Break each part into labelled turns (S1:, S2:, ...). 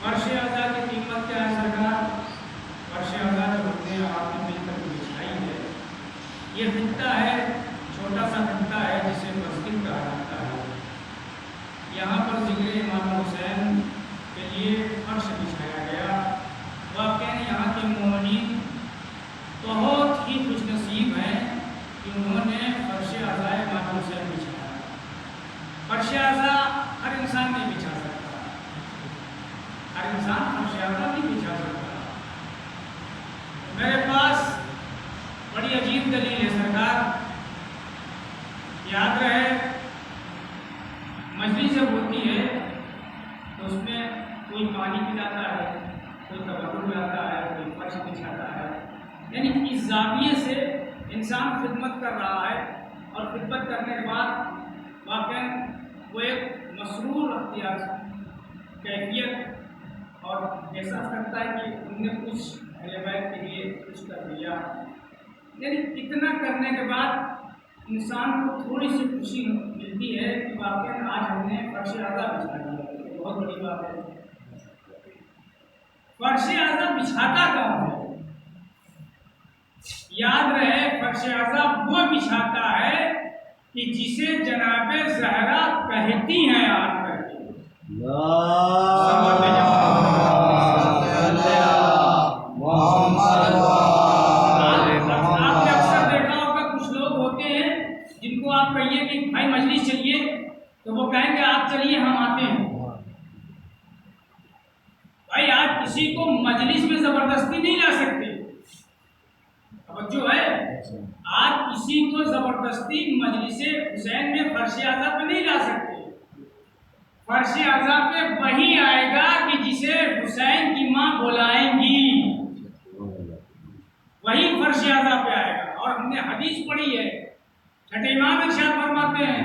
S1: فرش اعضاء کی قیمت کیا ہے سرکار؟ فرش اعضاء جو ہم نے آپ نے مل کر بچھائی ہے، یہ خطہ ہے، چھوٹا سا خطہ ہے جسے مسجد کہا جاتا ہے۔ یہاں پر ذکر امام حسین کے لیے فرش بچھایا گیا۔ واقعی یہاں کے مومنین بہت ہی خوش نصیب ہیں کہ انہوں نے فرش اعضاء امام حسین بچھایا۔ فرش اعضاء ہر انسان نہیں بچھا سکتا، ہر انسان فرش اعضاء نہیں بچھا سکتا۔ میرے پاس بڑی عجیب دلیل ہے سرکار، یاد رہے مجلس جب ہوتی ہے تو اس میں کوئی پانی پلاتا ہے، کوئی تبرک لاتا ہے، کوئی فرش بچھاتا ہے، یعنی اس زاویے سے انسان خدمت کر رہا ہے، اور خدمت کرنے کے بعد واقعاً وہ ایک مسرور اختیار کیفیت اور احساس کرتا ہے کہ ان نے کچھ اہل بیت کے لیے کچھ کر دیا۔ یعنی اتنا کرنے کے بعد انسان کو تھوڑی سی خوشی ملتی ہے کہ واقعاً آج ہم نے فرش اعضاء بچھا دیا، یہ بہت بڑی بات ہے۔ فرش اعضاء بچھاتا کون ہے؟ یاد رہے فرش اعضاء وہ بچھاتا ہے کہ جسے جناب زہرا کہتی ہیں آ کر کے آپ نے اکثر دیکھا ہوگا کچھ لوگ ہوتے ہیں جن کو آپ کہیے کہ بھائی مجلس چلیے تو وہ کہیں گے آپ چلیے ہم آتے ہیں۔ بھائی آپ کسی کو مجلس میں زبردستی نہیں لا سکتے، توجہ ہے، آپ کسی کو زبردستی مجلس حسین میں فرش اعضاء پہ نہیں لا سکتے۔ فرش اعضاء پہ وہی آئے گا کہ جسے حسین کی ماں بلائیں گی، وہی فرش اعضاء پہ آئے گا۔ اور ہم نے حدیث پڑھی ہے، چھٹے امام ارشاد فرماتے ہیں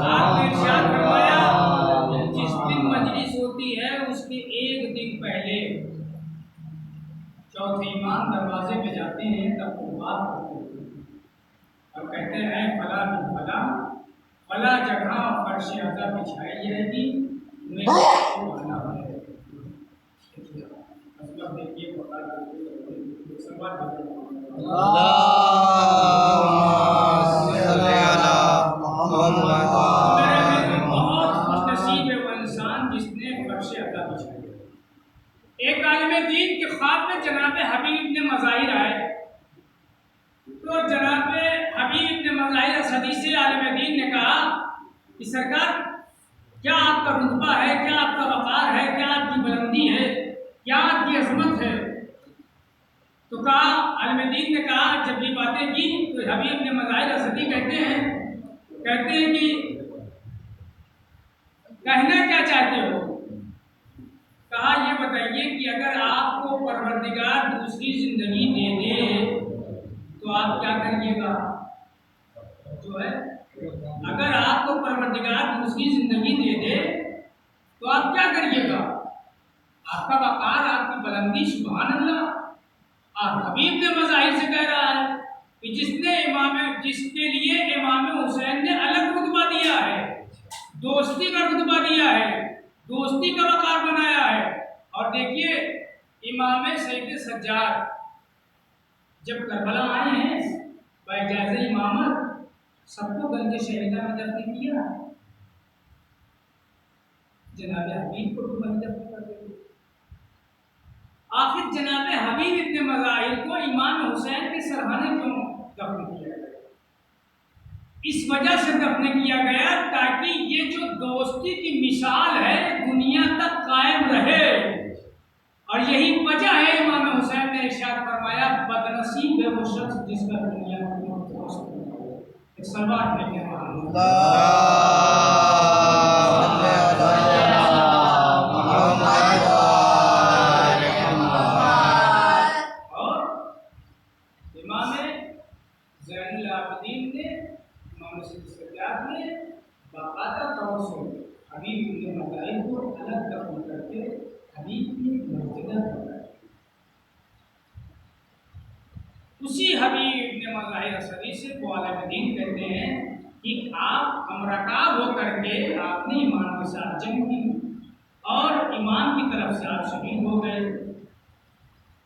S1: آپ نے ارشاد فرمایا جس دن مجلس ہوتی ہے اس کے ایک دن پہلے چوتھے امام دروازے پہ جاتے ہیں، تب وہ بات کرتے ہیں اور کہتے ہیں فلاں بن فلاں فلاں جگہ فرش اعضاء بچھائی جائے گی، تمہیں آنا ہے۔ مطلب دیکھیے بہت خوش نصیب ہے وہ انسان جس نے فرش اعضاء بچھائی۔ ایک عالم دین کے خواب میں جناب حبیب ابن مظاہر آئے تو جناب حبیب ابن مظاہر اسدی سے عالم دین نے کہا کہ سرکار کیا آپ کا رتبہ ہے، کیا آپ کا وقار ہے، کیا آپ کی بلندی ہے، کیا آپ کی عظمت ہے؟ تو کہا عالم دین نے کہا جب یہ باتیں کی تو حبیب ابن مظاہر اسدی کہتے ہیں کہ کہنا کیا چاہتے ہو؟ کہا یہ بتائیے کہ اگر آپ کو پروردگار دوسری زندگی دے دے تو آپ کیا کریے گا؟ جو ہے اگر آپ کو پروردگار دوسری زندگی دے دے تو آپ کیا کریے گا؟ آپ کا وقار، آپ کی بلندی، سبحان اللہ۔ آپ حبیب نے مظاہر سے کہہ رہا ہے کہ جس کے لیے امام حسین نے الگ رتبہ دیا ہے، دوستی کا رتبہ دیا ہے، دوستی کا وقار بنایا ہے۔ اور دیکھیے امام سید سجاد جب کربلا آئے ہیں باعجاز امامت، سب کو گنج شہیدہ میں دفن کیا، جناب حبیب کو بھی دفن کر دیا۔ آخر جناب حبیب ابن مظاہر کو امام حسین کے سرحانے کیوں دفن کیا گیا؟ اس وجہ سے دفن کیا گیا تاکہ یہ جو دوستی کی مثال ہے دنیا تک قائم رہے، اور یہی وجہ ہے امام حسین نے ارشاد فرمایا بدنصیب ہے وہ شخص جس کا دنیا میں دوست ہو۔ ایک سلوات پڑھیں حبیب ابن مظاہر کو الگ دفن کر کے حبیب کی مرتبہ بنایا۔ اسی حبیب ابن مظاہر اسدی سے وہ عالم دین کہتے ہیں کہ آپ ہمرکاب ہو کر کے آپ نے ایمان کے ساتھ جنگ کی اور ایمان کی طرف سے آپ شہید ہو گئے.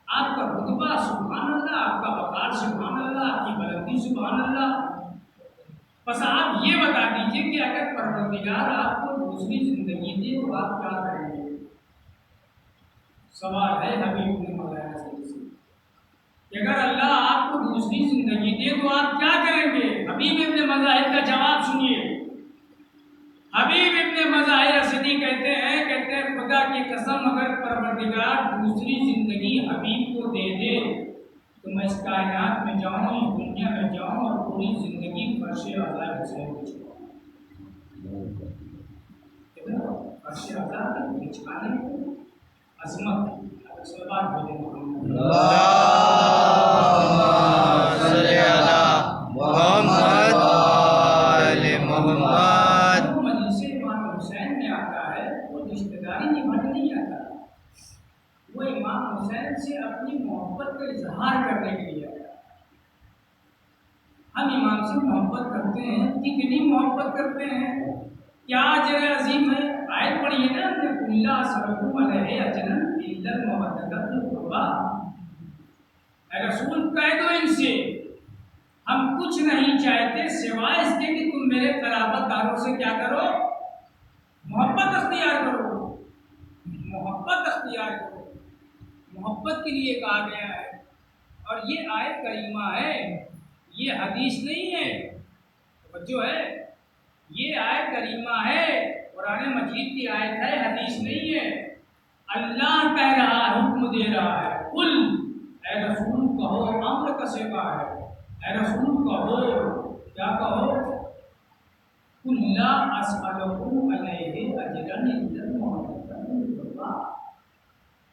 S1: آپ کا رتبہ سبحان اللہ، آپ کا وقار سبحان اللہ، آپ کی بلندی سبحان اللہ. بس آپ یہ بتا دیجئے کہ اگر پروردگار آپ کو دوسری زندگی دے تو آپ کیا کریں گے؟ سوال ہے حبیب نے مولانا سے کہ اگر اللہ آپ کو دوسری زندگی دے تو آپ کیا کریں گے؟ حبیب ابن مظاہر کا جواب سنیے. حبیب ابن مظاہر اسدی کہتے ہیں خدا کی قسم اگر پروردگار دوسری زندگی حبیب کو دے دے تو میں اس کائنات میں جاؤں، اس دنیا میں جاؤں اور پوری زندگی فرش عذاب سے بچاؤں. فرش عذاب کے بچانے کو عظمت صلوات بولے محمد صلی اللہ محمد آل محمد. مجلس امام حسین میں آتا ہے وہ رشتہ داری نبھانے نہیں آتا، وہ امام حسین سے اپنی محبت کا اظہار کرنے کے لیے آتا. ہم امام سے محبت کرتے ہیں، کتنی محبت کرتے ہیں، کیا اجر عظیم ہے. آیت پڑھیے نا کہ اللہ صلی علیہ اجرا الا المودۃ القربیٰ. اے رسول کہہ دو ان سے ہم کچھ نہیں چاہتے سوائے اس کے کہ تم میرے قرابت داروں سے کیا کرو؟ محبت اختیار کرو، محبت اختیار کرو. محبت کے لیے کہا گیا ہے. اور یہ آیت کریمہ ہے، یہ حدیث نہیں ہے. جو ہے یہ آیت کریمہ ہے، قرآن مجید کی آیت ہے، حدیث نہیں ہے. اللہ کہہ رہا ہے، حکم دے رہا ہے. قل اے رسول کہو، امر کا صیغہ ہے. اے رسول کہو، کیا کہو؟ قل لا اسألکم علیہ اجرا الا المودۃ القربیٰ.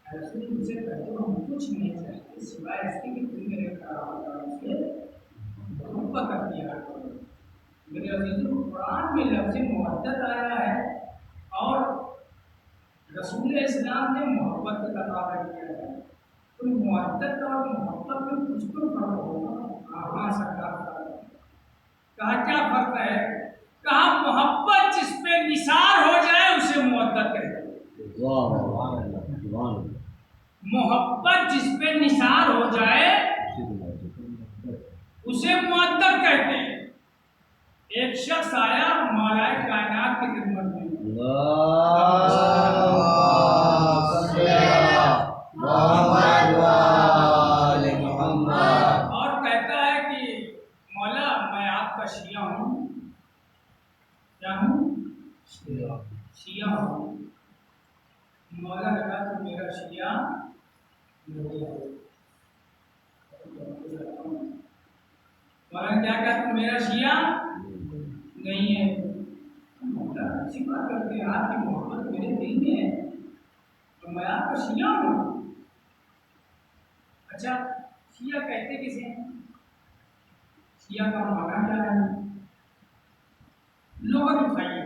S1: اے رسول ان سے کہہ دو ہم کچھ نہیں چاہتے سوائے اس کے کہ تم میرے قرابت داروں سے محبت اختیار کرو. میرے عزیزوں، قرآن میں لفظ مودت آیا ہے اور رسول اسلام نے محبت کا تقاضا کیا ہے. تو مودت اور محبت میں کچھ تو فرق ہوگا. کہاں سرکار کہا کیا فرق ہے؟ کہا محبت جس پہ نثار ہو جائے اسے مودت کہتے ہیں. محبت جس پہ نثار ہو جائے اسے مودت کہتے ہیں. ایک شخص آیا مولائے کائنات کی خدمت میں، اور کہتا ہے کہ مولا میں آپ کا شیعہ ہوں. کیا ہوں؟ شیعہ ہوں. مولا لگا تو میرا شیعہ مولا کیا کہا؟ میرا شیعہ نہیں ہے. اچھی بات کرتے ہیں، آپ کی محبت میرے دل میں ہے تو میں آپ کا شیعہ ہوں. اچھا شیعہ کہتے کسے ہیں؟ شیعہ کا معنی کیا ہے؟ لغت اٹھائیے،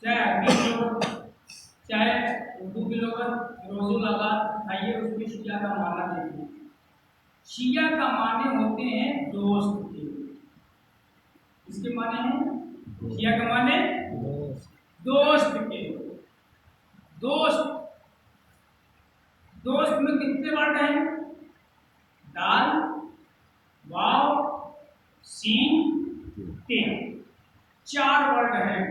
S1: چاہے عربی کی لغت چاہے اردو کی لغت، روزو لغات اٹھائیے، اس میں شیعہ کا معنی دیکھیے. شیعہ کا معنی ہوتے ہیں دوست کے. اس کے معنی ہیں شیعہ کا معنی دوست کے. دوست میں کتنے ورڈ ہیں؟ دال، واو، سین، تے، 4 ورڈ ہیں.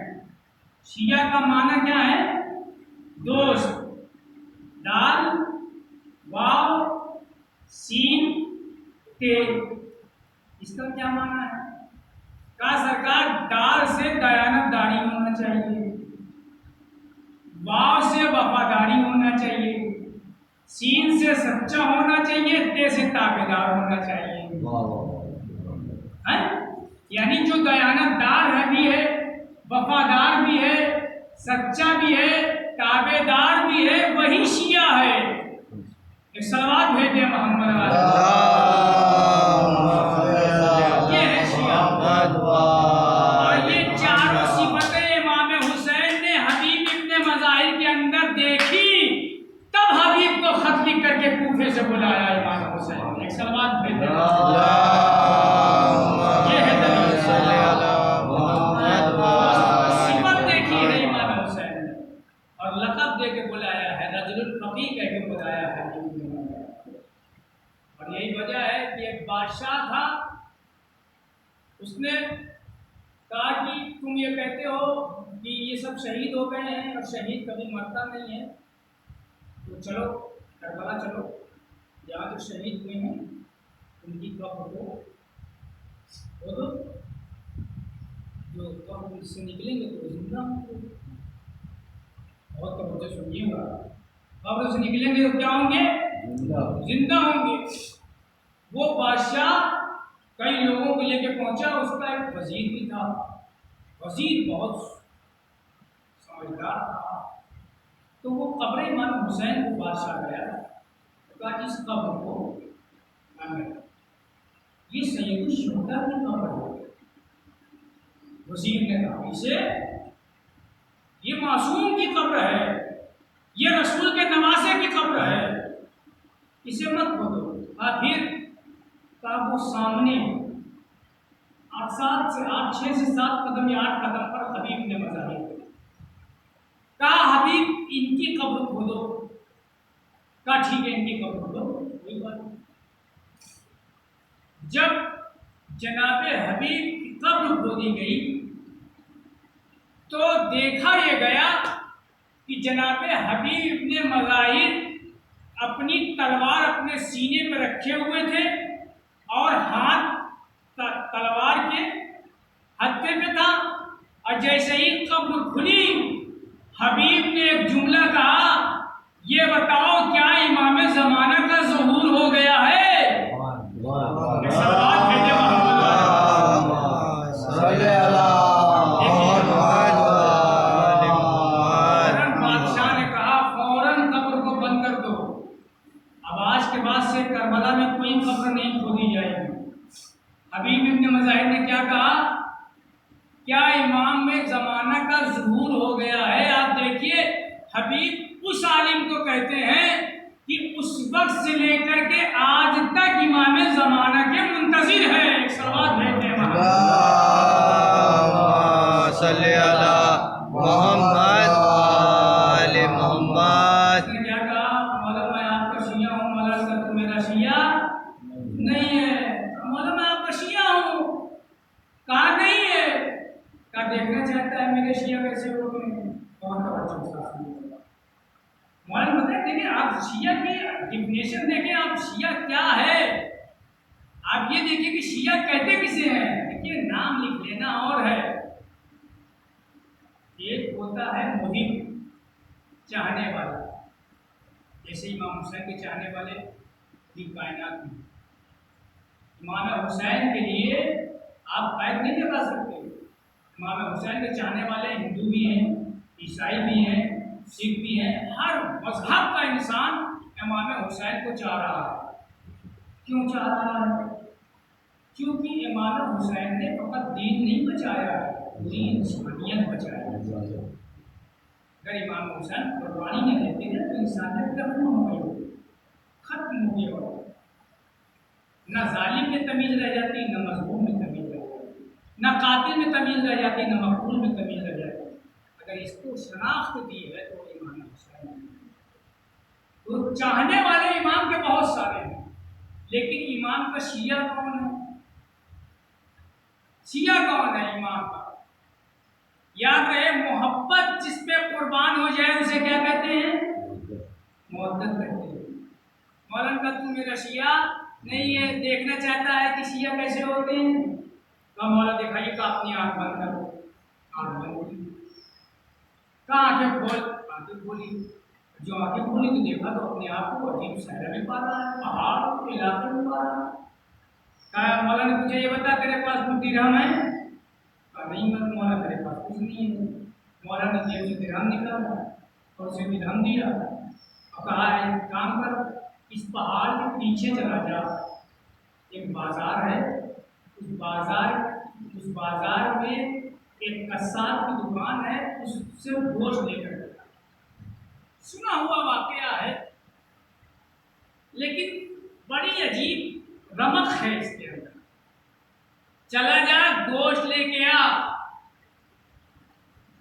S1: شیعہ کا معنی کیا ہے؟ دوست. دال، واو، سین، تے. اس کا کیا معنی ہے؟ کہا سرکار دال سے دیانت داری ہونا چاہیے، واو سے وفاداری ہونا چاہیے، سین سے سچا ہونا چاہیے، تے سے تابعدار ہونا چاہیے. یعنی جو دیانت دار ہے بھی ہے، وفادار بھی ہے، سچا بھی ہے، تابعدار بھی ہے، وہی شیعہ ہے. ایک صلوات بھیجیں محمد یہ ہے شیعہ. اور یہ چاروں صفتیں امام حسین نے حبیب ابن مظاہر کے اندر دیکھی، تب حبیب کو خط لکھ کر کے کوفے سے بلایا امام حسین. ایک صلوات بھیجیں. یہ ہے دلیل. بادشاہ تھا، اس نے کہا کہ تم یہ کہتے ہو کہ یہ سب شہید ہو گئے ہیں اور شہید کبھی مرتا نہیں ہے، تو چلو کربلا چلو، جہاں جو شہید ہوئے ہیں ان کی قبر کو کھودو، جو قبر سے نکلیں گے تو زندہ ہوں گے۔ بہت توجہ سنیے گا، قبر سے نکلیں گے تو کیا ہوں گے؟ زندہ ہوں گے۔ وہ بادشاہ کئی لوگوں کو لے کے پہنچا، اس کا ایک وزیر بھی تھا، وزیر بہت سمجھدار تھا، تو وہ قبر امام حسین کو بادشاہ گیا، کہا اس قبر کو یہ سید الشہداء کی قبر ہے۔ وزیر نے کہا اسے یہ معصوم کی قبر ہے، یہ رسول کے نواسے کی قبر ہے، اسے مت کھودو۔ پھر کہا وہ سامنے 6 سے 7 قدم یا 8 قدم پر حبیب نے مظاہر کہا حبیب ان کی قبر کھودو، کہا ٹھیک ہے ان کی قبر کھودو، کوئی بات نہیں۔ جب جناب حبیب کی قبر کھودی گئی تو دیکھا یہ گیا کہ جناب حبیب نے مظاہر اپنی تلوار اپنے سینے میں رکھے ہوئے تھے اور ہاتھ تلوار کے ہتھے پہ تھا، اور جیسے ہی قبر کھلی حبیب نے ایک جملہ کہا، یہ بتاؤ کیا امام زمانہ کا ظہور ہو گیا ہے؟ بادشاہ نے کہا فوراً قبر کو بند کر دو، اب آج کے بعد سے کربلا میں کوئی قبر نہیں کھودی جائے گی۔ حبیب ابن مظاہر نے کیا کہا؟ کیا امام میں زمانہ کا ظہور ہو گیا ہے؟ آپ دیکھیے حبیب اس عالم کو کہتے ہیں کہ اس وقت سے لے کر کے آج تک امام زمانہ کے منتظر ہے۔ ایک صلوات بھیجتے ہیں
S2: صلی اللہ محمد آل محمد۔
S1: اس نے کیا کہا؟ مولا میں آپ کا شیعہ ہوں، مولا کا تو میرا شیعہ نہیں ہے، مولا میں آپ کا شیعہ ہوں، کہا نہیں ہے، کہا دیکھنا چاہتا ہے میرے شیعہ کیسے ہوتے ہیں۔ مولانا بتائیں، دیکھیں آپ شیعہ کی ڈیفینیشن دیکھیں، آپ شیعہ کیا ہے، آپ یہ دیکھیں کہ شیعہ کہتے کسے ہیں۔ دیکھیے نام لکھ لینا اور ہے، ایک ہوتا ہے محب چاہنے والا، جیسے امام حسین کے چاہنے والے بھی کائنات میں، امام حسین کے لیے آپ قید نہیں لگا سکتے، امام حسین کے چاہنے والے ہندو بھی ہیں، عیسائی بھی ہیں، سکھ بھی ہیں، ہر مذہب کا انسان امام حسین کو چاہ رہا ہے۔ کیوں چاہ رہا ہے؟ کیونکہ امام حسین نے فقط دین نہیں بچایا، پوری انسانیت بچایا۔ اگر امام حسین قربانی نہیں دیتے نا تو انسانیت ختم ہو گئی، ختم ہو گئی، نہ ظالم میں تمیز رہ جاتی، نہ مظلوم میں تمیز رہ جاتی، نہ قاتل میں تمیز رہ جاتی، نہ مقتول میں تمیز رہ جاتی۔ اگر اس کو شناخت دی ہے تو امام حسین، تو چاہنے والے امام کے بہت سارے ہیں، لیکن امام کا شیعہ کون ہے؟ شیعہ کون ہے امام کا؟ یاد رہے محبت جس پہ قربان ہو جائے اسے کیا کہتے ہیں؟ محبت کہتے ہیں۔ مولانا کا تو میرا شیعہ نہیں ہے، دیکھنا چاہتا ہے کہ شیعہ کیسے ہوتے ہیں، تو مولا دکھائیے کہ اپنی آنکھ بند کرو، آنکھ بند ہوئی، کہاں آنکھیں کھول، آنکھیں کھولی، جو آنکھیں کھولی تو دیکھا تو اپنے آپ کو عجیب صحرا میں پا رہا ہے، پہاڑ کے علاقے میں پا رہا ہے۔ کہا مولا نے تجھے یہ بتا تیرے پاس کوئی درہم ہے؟ کہا نہیں مولا میرے پاس کچھ نہیں ہے۔ مولا نے جیب سے درہم نکالا اور اسے درہم دیا اور کہا ایک کام کر، اس پہاڑ کے پیچھے چلا جا، ایک بازار ہے، اس بازار میں ایک قصاب کی دکان ہے، اس سے گوشت لے کر۔ سنا ہوا واقعہ ہے لیکن بڑی عجیب رمق ہے اس کے اندر۔ چلا جا گوشت لے کے آ۔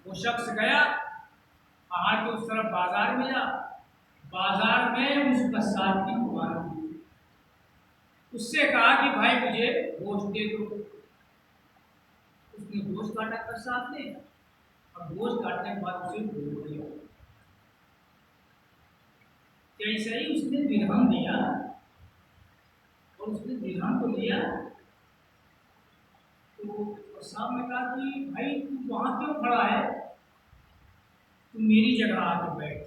S1: وہ شخص گیا، پہاڑ کے اس طرف بازار ملا، بازار میں اس قصاب کی دکان تھی۔ اس سے کہا کہ بھائی مجھے گوشت دے دو. اس نے گوشت کاٹا قصاب نے اور گوشت کاٹنے کے بعد اسے بھوک دیا. جیسے ہی اس نے درہم دیا اور اس نے درہم کو لیا تو قصاب نے کہا کہ بھائی تو وہاں کیوں کھڑا ہے، تم میری جگہ آ کے بیٹھ.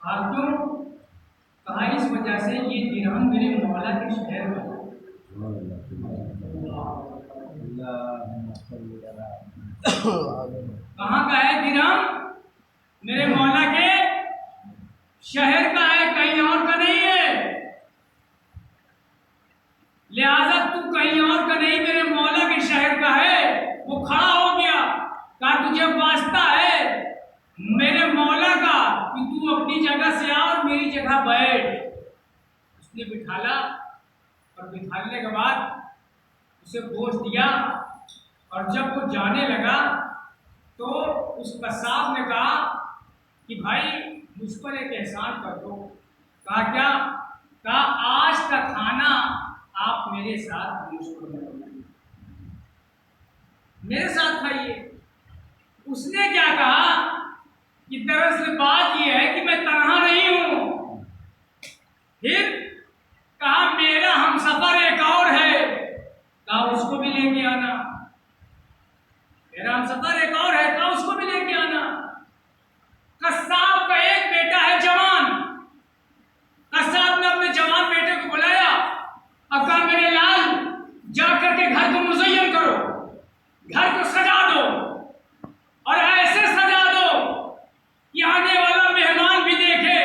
S1: اور کیوں؟ کہا اس وجہ سے یہ درہم میرے مولا کے شہر میں ہے. کہاں کا ہے درہم؟ میرے مولا کے شہر کا ہے، کہیں اور کا نہیں ہے. لہذا تو کہیں اور کا نہیں، میرے مولا کے شہر کا ہے. وہ کھڑا ہو گیا، کہا تجھے واسطہ ہے میرے مولا کا کہ تو اپنی جگہ سے آ اور میری جگہ بیٹھ. اس نے بٹھالا اور بٹھالنے کے بعد اسے گوشت دیا. اور جب وہ جانے لگا تو اس قصاب نے کہا کہ بھائی مجھ پر ایک احسان کر دو. کہا کیا؟ کہا آج کا کھانا آپ میرے ساتھ میرے ساتھ کھائیے. اس نے کیا کہا کہ دراصل بات یہ ہے کہ میں تنہا نہیں ہوں. پھر کہا میرا ہم سفر ایک اور ہے، کہا اس کو بھی لے کے آنا. میرا ہم سفر ایک اور ہے، کہا اس کو بھی لے کے آنا. قصاب کا ایک بیٹا ہے جوان. قصاب نے اپنے جوان بیٹے کو بلایا اور کہا میرے لال جا کر کے گھر کو مزین کرو، گھر کو سجا دو اور ایسے سجا دو کہ آنے والا مہمان بھی دیکھے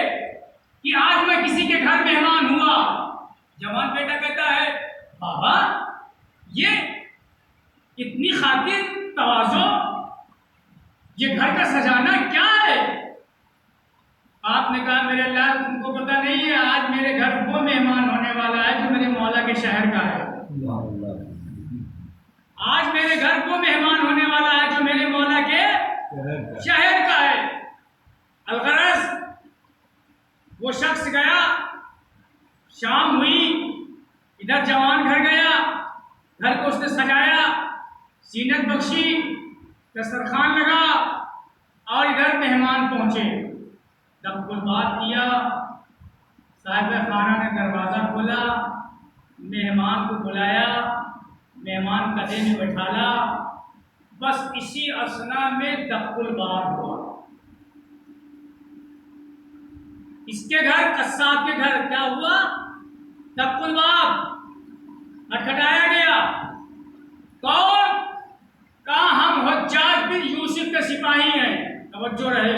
S1: کہ آج میں کسی کے گھر مہمان ہوا. جوان بیٹا کہتا ہے بابا یہ اتنی خاطر تواضع، یہ گھر کا سجانا کیا ہے؟ آپ نے کہا میرے اللہ تم کو پتہ نہیں ہے آج میرے گھر وہ مہمان ہونے والا ہے جو میرے مولا کے شہر کا ہے. آج میرے گھر وہ مہمان ہونے والا ہے جو میرے مولا کے شہر کا ہے. الغرض وہ شخص گیا، شام ہوئی، ادھر جوان گھر گیا، گھر کو اس نے سجایا، زینت بخشی، دسترخوان لگا اور ادھر مہمان پہنچے. جب کوئی بات کیا، صاحب خانہ نے دروازہ کھولا، مہمان کو بلایا، مہمان کدے میں بٹھالا. بس اسی اثنا میں دق الباب ہوا. اس کے گھر قصاب کے گھر کیا ہوا؟ دق الباب، کھٹکھٹایا گیا. کون؟ کہا ہم حجاج بن یوسف کے سپاہی ہیں، توجہ رہے،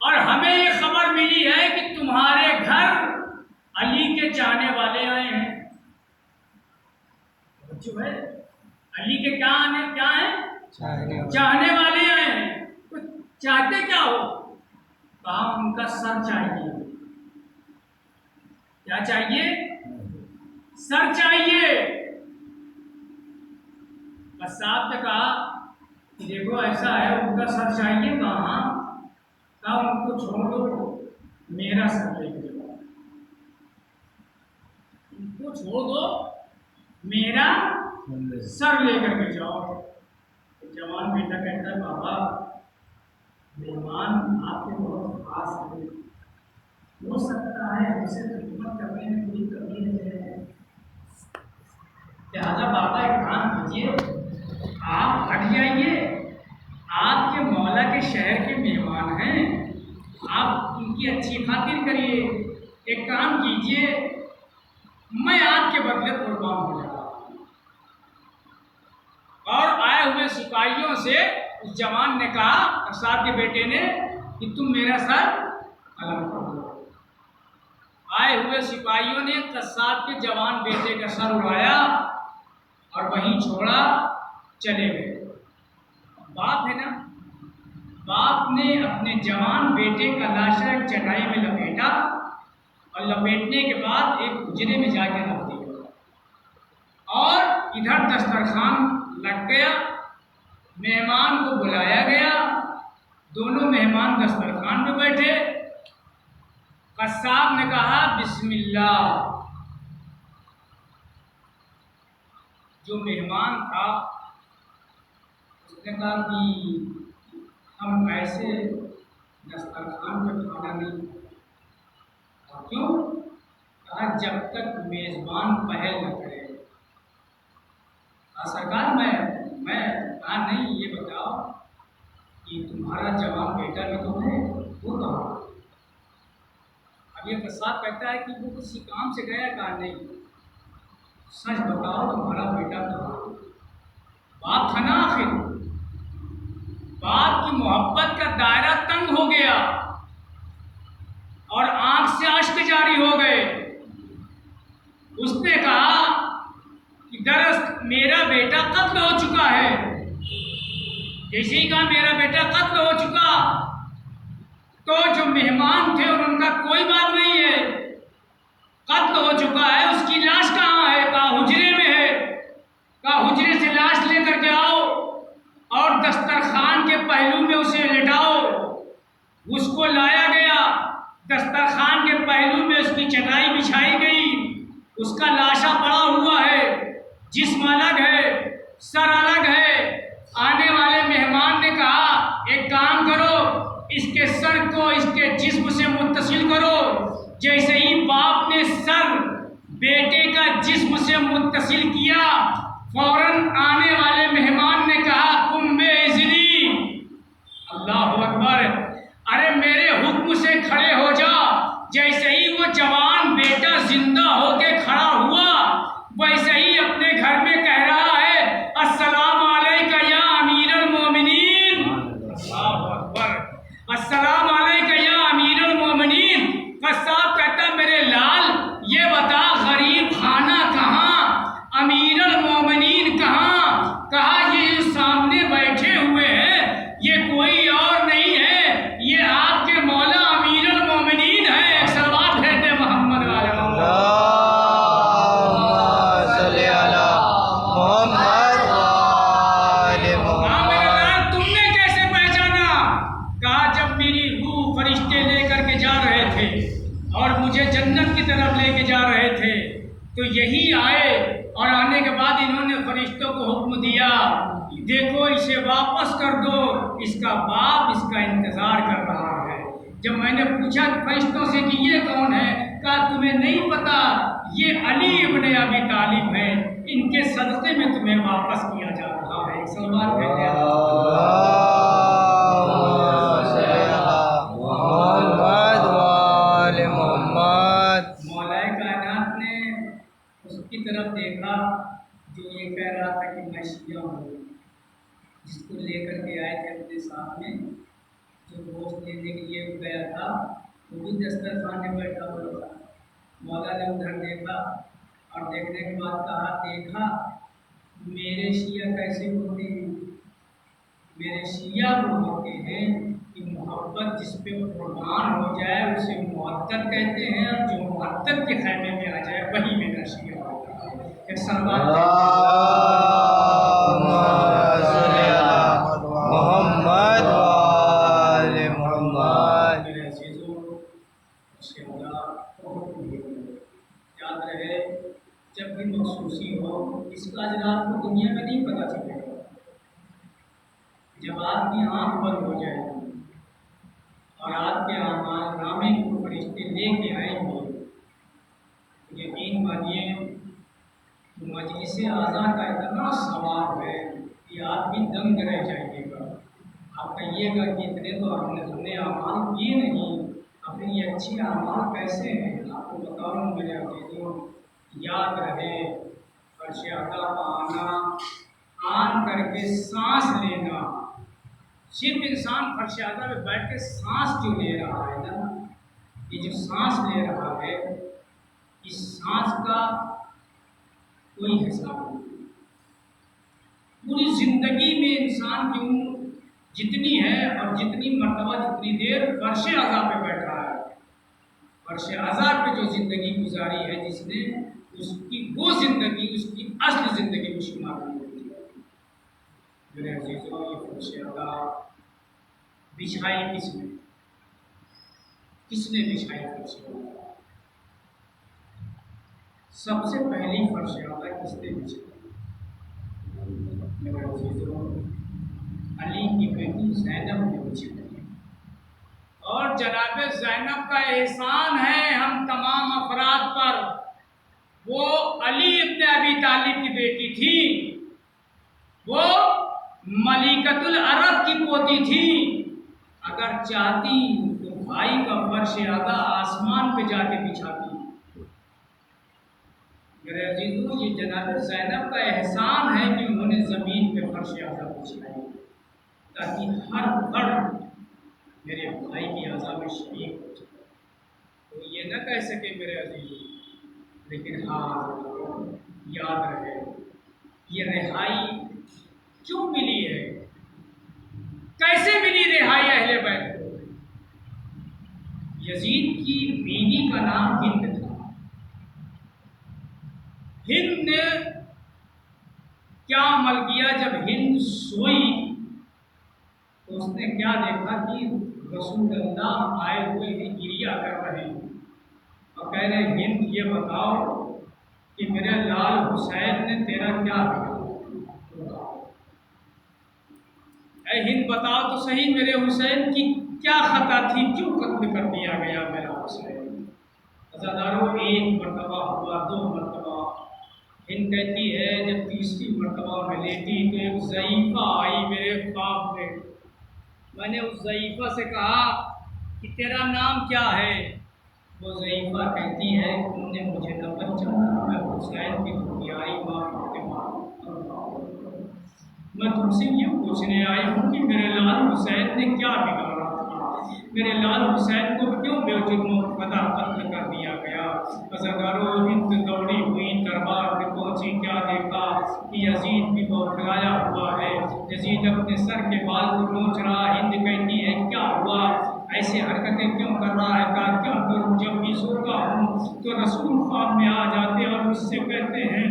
S1: اور ہمیں یہ خبر ملی ہے کہ تمہارے گھر علی کے چاہنے والے آئے ہیں. توجہ ہے، علی کے کیا ہیں؟ چاہنے والے آئے ہیں. تو چاہتے کیا ہو؟ کہا ان کا سر چاہیے. کیا چاہیے؟ سر چاہیے. قصاب نے کہا کہ دیکھو ایسا ہے ان کا سر چاہیے. کہاں؟ کہا ان کو چھوڑ دو، میرا سر لے کے جاؤ. ان کو چھوڑ دو، میرا سر لے کر کے جاؤ. جوان بیٹا کہتا ہے بابا مہمان آپ کے بہت خاص ہے، ہو سکتا ہے ہم سے خدمت کرنے میں کوئی کمی نہیں ہے، لہٰذا بابا ایک کام کیجیے، آپ ہٹ جائیے. آپ کے مولا کے شہر کے مہمان ہیں، آپ ان کی اچھی خاطر کریے. ایک کام کیجیے، میں آپ کے بدلے قربان ہو جاؤں. اور آئے ہوئے سپاہیوں سے اس جوان نے کہا، قصاب کے بیٹے نے، کہ تم میرا سر الگ کر دو. آئے ہوئے سپاہیوں نے قصاب کے جوان بیٹے کا سر اڑایا اور وہیں چھوڑا، چلے گئے. باپ ہے نا، باپ نے اپنے جوان بیٹے کا لاشا ایک چٹائی میں لپیٹا اور لپیٹنے کے بعد ایک حجرے میں جا کے رکھ دیا اور ادھر دسترخوان لگ گیا. مہمان کو بلایا گیا، دونوں مہمان دسترخوان پہ بیٹھے. قصاب نے کہا بسم اللہ. جو مہمان تھا اس نے کہا کہ ہم ایسے دسترخوان پہ کھانا نہیں. اور کیوں؟ کہا جب تک میزبان پہل نہ کرے. سرکار میں کہا نہیں، یہ بتاؤ کہ تمہارا جوان بیٹا بھی تو ہے، وہ کہاں؟ اب یہ قصاب کہتا ہے کہ وہ کسی کام سے گیا. کہا نہیں، سچ بتاؤ تمہارا بیٹا کہاں؟ باپ تھا نا آخر. باپ کی محبت کا دائرہ تنگ ہو گیا اور آنکھ سے اشک جاری ہو گئے. اس نے کہا کہ دراصل میرا بیٹا قتل ہو چکا ہے. جیسے ہی کہا میرا بیٹا قتل ہو چکا تو جو مہمان تھے ان کا کوئی بات نہیں ہے، قتل ہو چکا ہے، اس کی لاش کہاں ہے؟ کہا حجرے میں ہے. کہا حجرے سے لاش لے کر کے آؤ اور دسترخوان کے پہلو میں اسے لٹاؤ. اس کو لایا گیا، دسترخوان کے پہلو میں اس کی چٹائی بچھائی گئی. اس کا لاشا پڑا ہوا ہے، جسم الگ ہے، سر الگ ہے. آنے والے مہمان نے کہا ایک کام کرو، اس کے سر کو اس کے جسم سے متصل کرو. جیسے ہی باپ نے سر بیٹے کا جسم سے متصل کیا، فوراً آنے والے مہمان نے کہا قم بإذنی. اللہ اکبر. ارے میرے حکم سے کھڑے ہو جا. جیسے ہی وہ جوان بیٹا زندہ ہو کے کھڑا ہوا، ویسے ہی اپنے گھر میں کہہ رہا ہے السلام علیکہ یا امیر المومنین. اللہ اکبر. السلام علیکہ یا امیر المومنین. قصاب کہتا میرے لال یہ بتا غریب خانہ کہاں، امیر المومنین کہاں؟ کہا یہ جو سامنے بیٹھے ہوئے ہیں یہ کوئی اور نہیں ہے، یہ آپ کے مولا امیر المومنین ہیں. ایک سلوات بھیج دے محمد والے اور مجھے جنت کی طرف لے کے جا رہے تھے تو یہی آئے، اور آنے کے بعد انہوں نے فرشتوں کو حکم دیا دیکھو اسے واپس کر دو، اس کا باپ اس کا انتظار کر رہا ہے. جب میں نے پوچھا فرشتوں سے کہ یہ کون ہے، کہا تمہیں نہیں پتا یہ علی ابن ابی طالب ہے، ان کے صدقے میں تمہیں واپس کیا جا رہا ہے. سلمان کہتے ہیں طرف دیکھا جو یہ کہہ رہا تھا کہ میں شیعہ ہوں، جس کو لے کر کے آئے تھے اپنے ساتھ میں، جو گوشت لینے کے لیے گیا تھا وہ بھی دسترخوان میں بیٹھا ہوا تھا. مولا نے ادھر دیکھا اور دیکھنے کے بعد کہا دیکھا میرے شیعہ کیسے ہوتے ہیں؟ میرے شیعہ وہ ہوتے ہیں کہ محبت جس پہ قربان ہو جائے اسے معطر کہتے ہیں، اور جو معطر کے خیمے میں آ جائے وہی میرا شیعہ ہوتا ہے. ایک سلمان
S2: محمد وآل محمد.
S1: میرے عزیزوں یاد رہے جب بھی مخصوصی ہو اس کا اجرا آپ کو دنیا میں نہیں پتہ چلے گا. جب آپ کی آنکھ بند ہو جائے گی اور آپ کے اعمال نامے کو فرشتے لے کے آئیں گے، یقین مانیے مجلس اعلیٰ کا اتنا ثواب ہے کہ آپ بھی دنگ رہ جائیے گا. آپ کہیے گا کہ اتنے تو ہم نے اعمال کیے نہیں، اپنی یہ اچھی اعمال کیسے ہیں؟ آپ کو بتاؤں میرے عزیزوں، یاد رہے فرش اعلیٰ کا آنا، آن کر کے سانس لینا. صرف انسان فرش اعلیٰ پہ بیٹھ کے سانس جو لے رہا ہے نا، یہ جو سانس لے رہا ہے اس سانس کا کوئی حساب نہیں. پوری زندگی میں انسان کی عمر جتنی ہے اور جتنی مرتبہ جتنی دیر فرش اعلیٰ پہ بیٹھا ہے، فرش اعلیٰ پہ جو زندگی گزاری ہے جس نے، اس کی وہ زندگی اس کی اصل زندگی میں شمار نہیں ہوتی ہے. میرے عزیزوں یہ فرش اعلیٰ بچھائی کس میں؟ کس نے بچھائی فرش عادہ؟ سب سے پہلی فرش عادہ کس نے بچھائی؟ میرے عزیزوں، علی کی بیٹی زینب نے بچھائی۔ اور جناب زینب کا احسان ہے ہم تمام افراد پر، وہ علی ابن ابی طالب کی بیٹی تھی، وہ ملکۃ العرب کی پوتی تھی، اگر چاہتی تو بھائی کا فرش عادہ آسمان پہ جا کے بچھاتی۔ میرے عزیزوں، یہ جناب زینب کا احسان ہے کہ انہوں نے زمین پہ فرش عادہ بچھائی تاکہ ہر فرد میرے بھائی کی عزا میں شریک ہو جائے۔ تو یہ نہ کہہ سکے میرے عزیزوں، لیکن ہاں یاد رہے یہ رہائی کیوں ملی ہے، کیسے ملی رہائی اہل بیت کو؟ یزید کی بیوی کا نام ہند تھا۔ ہند نے کیا عمل کیا؟ جب ہند سوئی تو اس نے کیا دیکھا کہ رسول اللہ آئے ہوئے ہیں، گریا کر رہے ہیں، اور کہہ رہے ہند یہ بتاؤ کہ میرے لال حسین نے تیرا کیا بگاڑا؟ اے ہند بتاؤ تو صحیح، میرے حسین کی کیا خطا تھی، کیوں قتل کر دیا گیا میرا حسین؟ عزادارو، ایک مرتبہ ہوا، دو مرتبہ، ہند کہتی ہے جب تیسری مرتبہ میں لیٹی تو ایک ضعیفہ آئی میرے خواب میں نے اس ضعیفہ سے کہا کہ تیرا نام کیا ہے؟ وہ ضعیفہ کہتی ہے تم نے مجھے نہ پہچانا، میں حسین کی پیاری ماں فاطمہ، میں تم سے یہ پوچھنے آئی ہوں کہ میرے لال حسین نے کیا بگاڑا تھا، میرے لال حسین کو کیوں بے جرم و خطا قتل کر دیا گیا؟ عزادارو، ہند دوڑی ہوئی دربار میں پہنچی، کیا دیکھا کہ یزید بھی بوکھلایا ہوا ہے، یزید اپنے سر کے بال کو نوچ رہا۔ ہند کہتی ہے کیا ہوا، ایسے حرکتیں کیوں کر رہا ہے؟ کہا کیا کروں، جب بھی سوتا ہوں تو رسول خواب میں آ جاتے اور مجھ سے کہتے ہیں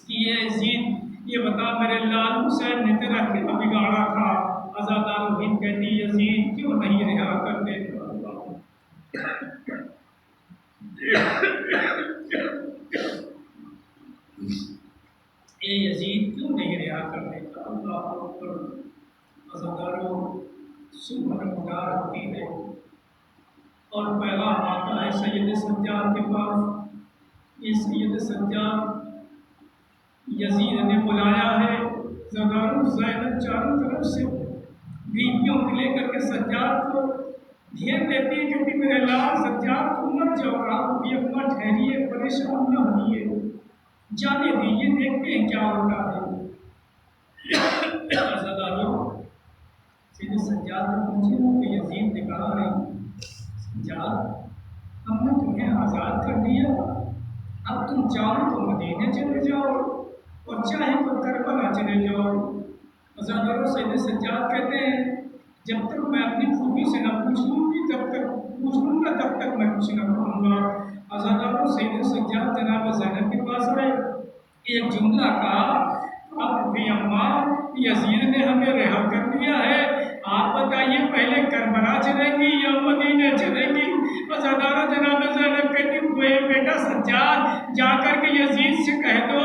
S1: کہ یہ یزید یہ بتا میرے لال حسین نے تیرا کیا بگاڑا تھا؟ عزادارو، ہند کہتی یزید کیوں نہیں رہا کرتے؟ اے یزید کیوں نہیں رہا کرنے کا؟ اللہ اکبر۔ عزادارو، صبح نمودار ہوتی ہے اور پیغام آتا ہے سید سجاد کے پاس۔ یہ سید سجاد یزید نے بلایا ہے۔ عزادارو، زینب چاروں طرف سے بیویوں کو لے کر کے سجاد کو گھیر لیتی ہے، کیونکہ میرے لال سجاد تم مت جاؤ، آپ بھی اپنا ٹھہریے، پریشان نہ ہوئیے، جانے دیجیے، دیکھتے ہیں کیا ہوتا ہے۔ عزادارو، سید سجاد نے پوچھے کہ یزید نے کہا ہے سجاد ہم نے تمہیں آزاد کر دیا، اب تم چاہو تو مدینے چلے جاؤ اور چاہے تو کربلا چلے جاؤ۔ عزادارو، سید سجاد کہتے ہیں جب تک میں اپنی پھوپھی سے نہ پوچھ لوں گا تب تک میں کچھ نہ کروں گا۔ عزادارو، سید سجاد جناب زینب کے پاس آئے، ایک جملہ کہا، اب بھی اماں یزید نے ہمیں رہا کر دیا ہے، آپ بتائیے پہلے کربلا چلیں گی یا مدینے چلیں گی؟ عزادارو، جناب زینب کہتی بیٹا سجاد جا کر کے یزید سے کہہ دو